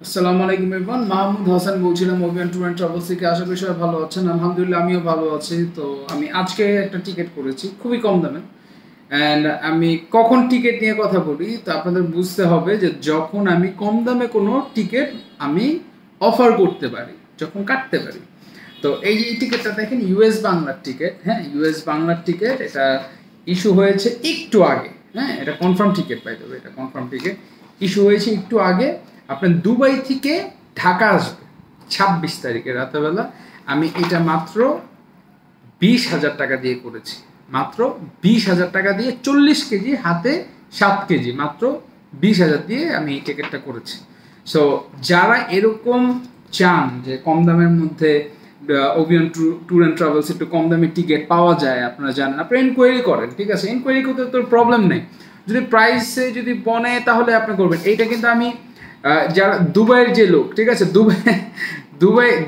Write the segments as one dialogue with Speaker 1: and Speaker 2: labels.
Speaker 1: আসসালামু আলাইকুম এভরিওয়ান, মাহমুদ হাসান বলছিলাম ওভিয়ান ট্যুর অ্যান্ড ট্রাভেলস থেকে। আশা করি সবাই ভালো আছেন। আলহামদুলিল্লাহ আমিও ভালো আছি। তো আমি আজকে একটা টিকিট করেছি খুবই কম দামে। অ্যান্ড আমি কখন টিকিট নিয়ে কথা বলি তো আপনাদের বুঝতে হবে যে যখন আমি কম দামে কোনো টিকিট আমি অফার করতে পারি, যখন কাটতে পারি। তো এই টিকিটটা দেখেন ইউএস বাংলার টিকিট। হ্যাঁ, ইউএস বাংলার টিকিট। এটা ইস্যু হয়েছে একটু আগে। হ্যাঁ, এটা কনফার্ম টিকিট পাই দেবে, এটা কনফার্ম টিকিট ইস্যু হয়েছে একটু আগে। আপনার দুবাই থেকে ঢাকা আসবে 26 তারিখে রাতেবেলা। আমি এটা মাত্র 20,000 টাকা দিয়ে করেছি। মাত্র 20,000 টাকা দিয়ে 40 কেজি হাতে 7 কেজি, মাত্র 20,000 দিয়ে আমি এই টিকিটটা করেছি। সো যারা এরকম চান যে কম দামের মধ্যে ওভিয়ান ট্যুর অ্যান্ড ট্রাভেলস একটু কম দামে টিকিট পাওয়া যায়, আপনারা জানেন, আপনারা এনকোয়ারি করেন, ঠিক আছে? এনকোয়ারি করতে তোর প্রবলেম নেই। যদি প্রাইসে যদি বনে তাহলে আপনি করবেন। এইটা কিন্তু আমি যারা দুবাইয়ের যে লোক, ঠিক আছে,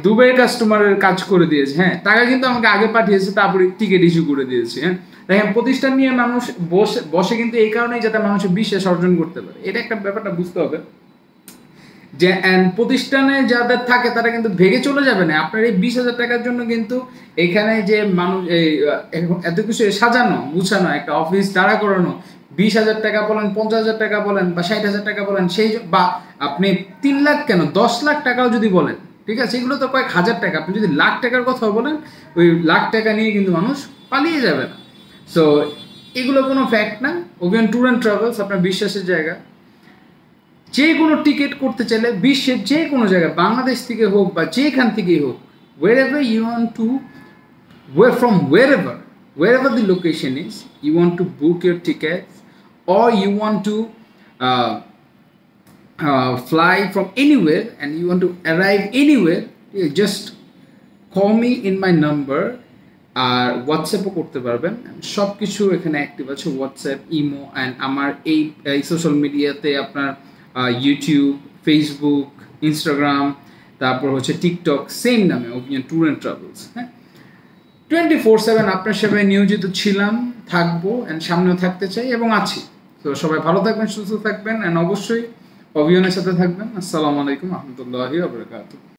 Speaker 1: দুবাইয়ের কাস্টমারের কাজ করে দিয়েছে। হ্যাঁ, টাকা কিন্তু আমাকে আগে পাঠিয়েছে, তারপরে টিকিট ইস্যু করে দিয়েছে। হ্যাঁ, দেখেন, প্রতিষ্ঠান নিয়ে মানুষ বসে কিন্তু এই কারণেই যাতে মানুষের বিশ্বাস অর্জন করতে পারে। এটা একটা ব্যাপারটা বুঝতে হবে যে প্রতিষ্ঠানে যাদের থাকে তারা কিন্তু ভেগে চলে যাবে না। আপনার এই 20,000 টাকার জন্য কিন্তু এখানে যে মানুষ এই এত কিছু সাজানো গুছানো একটা অফিস দাঁড়া করানো, 20,000 টাকা বলেন, 50,000 টাকা বলেন, বা 60,000 টাকা বলেন, বা আপনি 3 লাখ কেন 10 লাখ টাকাও যদি বলেন, ঠিক আছে, এগুলো তো কয়েক হাজার টাকা। আপনি যদি লাখ টাকার কথা বলেন, ওই লাখ টাকা নিয়ে কিন্তু মানুষ পালিয়ে যাবে না। সো এগুলো কোনো ফ্যাক্ট না। ওভিয়ান ট্যুর অ্যান্ড ট্রাভেলস আপনার বিশ্বাসের জায়গা। যে কোনো টিকিট করতে চাইলে বিশ্বের যে কোনো জায়গায়, বাংলাদেশ থেকে হোক বা যেখান থেকেই হোক, wherever you want to, wherever the location is, you want to book your tickets, or you want to uh, fly from anywhere and you want to arrive anywhere, you just call me in my number. আর হোয়াটসঅ্যাপও করতে পারবেন। সব কিছু এখানে active আছে, WhatsApp, imo, and আমার এই social মিডিয়াতে আপনার ইউটিউব, ফেসবুক, ইনস্টাগ্রাম, তারপর হচ্ছে টিকটক, সেম নামে ওভিয়ান ট্যুর অ্যান্ড ট্রাভেলস। হ্যাঁ, 24/7 আপনার সেবায় নিয়োজিত ছিলাম, থাকবো, অ্যান্ড সামনেও থাকতে চাই এবং আছি। তো সবাই ভালো থাকবেন, সুস্থ থাকবেন, অ্যান্ড অবশ্যই ওভিয়ানের সাথে থাকবেন। আসসালামু আলাইকুম রহমতুল্লাহি ওয়া বারাকাতুহু।